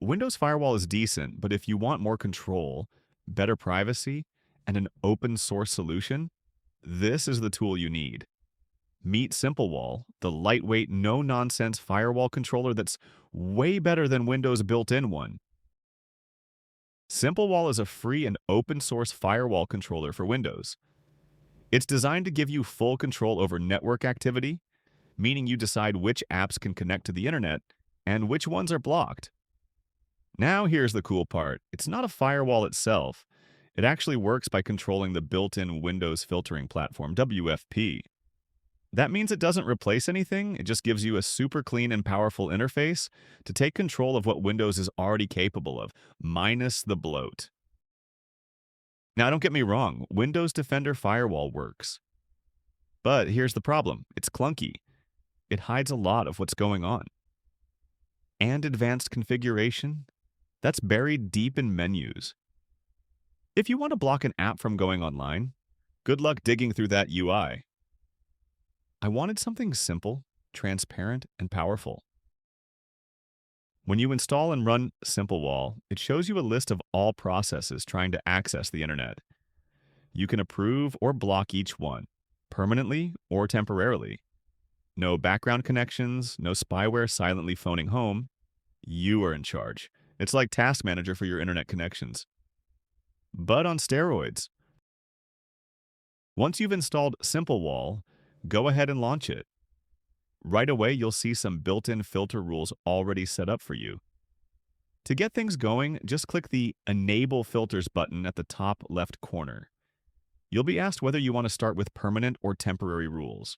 Windows Firewall is decent, but if you want more control, better privacy, and an open source solution, this is the tool you need. Meet SimpleWall, the lightweight, no-nonsense firewall controller that's way better than Windows' built-in one. SimpleWall is a free and open-source firewall controller for Windows. It's designed to give you full control over network activity, meaning you decide which apps can connect to the internet and which ones are blocked. Now here's the cool part. It's not a firewall itself. It actually works by controlling the built-in Windows filtering platform, WFP. That means it doesn't replace anything, it just gives you a super clean and powerful interface to take control of what Windows is already capable of, minus the bloat. Now don't get me wrong, Windows Defender Firewall works. But here's the problem, it's clunky. It hides a lot of what's going on. And advanced configuration? That's buried deep in menus. If you want to block an app from going online, good luck digging through that UI. I wanted something simple, transparent, and powerful. When you install and run SimpleWall, it shows you a list of all processes trying to access the internet. You can approve or block each one, permanently or temporarily. No background connections, no spyware silently phoning home. You are in charge. It's like Task Manager for your internet connections. But on steroids. Once you've installed SimpleWall, go ahead and launch it. Right away, you'll see some built-in filter rules already set up for you. To get things going, just click the Enable Filters button at the top left corner. You'll be asked whether you want to start with permanent or temporary rules.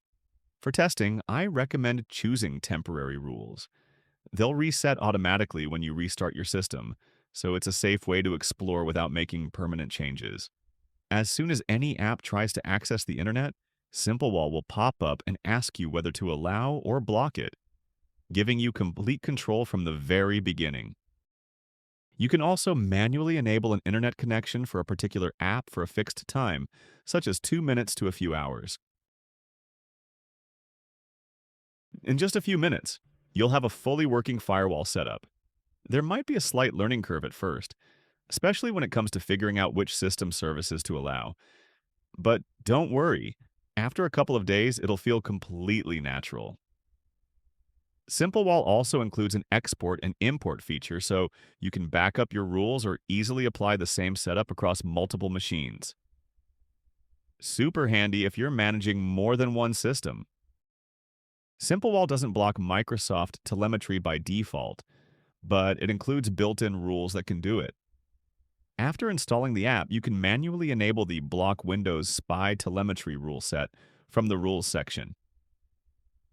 For testing, I recommend choosing temporary rules. They'll reset automatically when you restart your system, so it's a safe way to explore without making permanent changes. As soon as any app tries to access the internet, SimpleWall will pop up and ask you whether to allow or block it, giving you complete control from the very beginning. You can also manually enable an internet connection for a particular app for a fixed time, such as 2 minutes to a few hours. In just a few minutes, you'll have a fully working firewall setup. There might be a slight learning curve at first, especially when it comes to figuring out which system services to allow. But don't worry, after a couple of days, it'll feel completely natural. SimpleWall also includes an export and import feature, so you can back up your rules or easily apply the same setup across multiple machines. Super handy if you're managing more than one system. SimpleWall doesn't block Microsoft telemetry by default, but it includes built-in rules that can do it. After installing the app, you can manually enable the Block Windows Spy Telemetry rule set from the Rules section.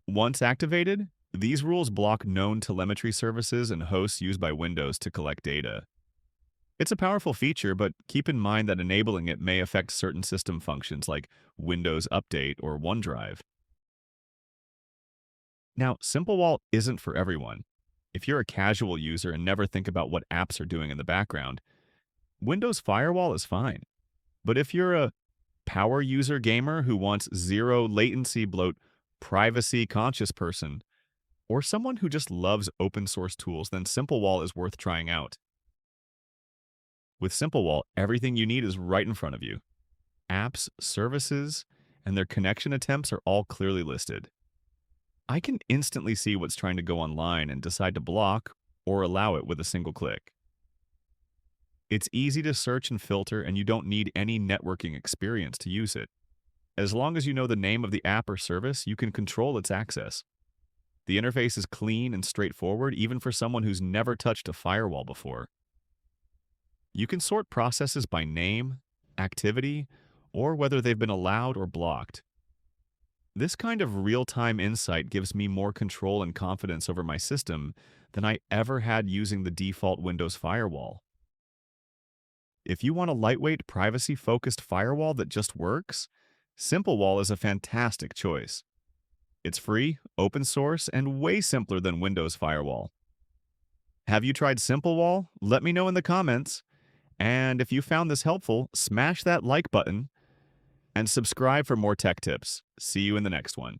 Once activated, these rules block known telemetry services and hosts used by Windows to collect data. It's a powerful feature, but keep in mind that enabling it may affect certain system functions like Windows Update or OneDrive. Now, SimpleWall isn't for everyone. If you're a casual user and never think about what apps are doing in the background, Windows Firewall is fine. But if you're a power user gamer who wants zero latency bloat, privacy-conscious person, or someone who just loves open source tools, then SimpleWall is worth trying out. With SimpleWall, everything you need is right in front of you. Apps, services, and their connection attempts are all clearly listed. I can instantly see what's trying to go online and decide to block or allow it with a single click. It's easy to search and filter, and you don't need any networking experience to use it. As long as you know the name of the app or service, you can control its access. The interface is clean and straightforward, even for someone who's never touched a firewall before. You can sort processes by name, activity, or whether they've been allowed or blocked. This kind of real-time insight gives me more control and confidence over my system than I ever had using the default Windows Firewall. If you want a lightweight, privacy-focused firewall that just works, SimpleWall is a fantastic choice. It's free, open source, and way simpler than Windows Firewall. Have you tried SimpleWall? Let me know in the comments. And if you found this helpful, smash that like button and subscribe for more tech tips. See you in the next one.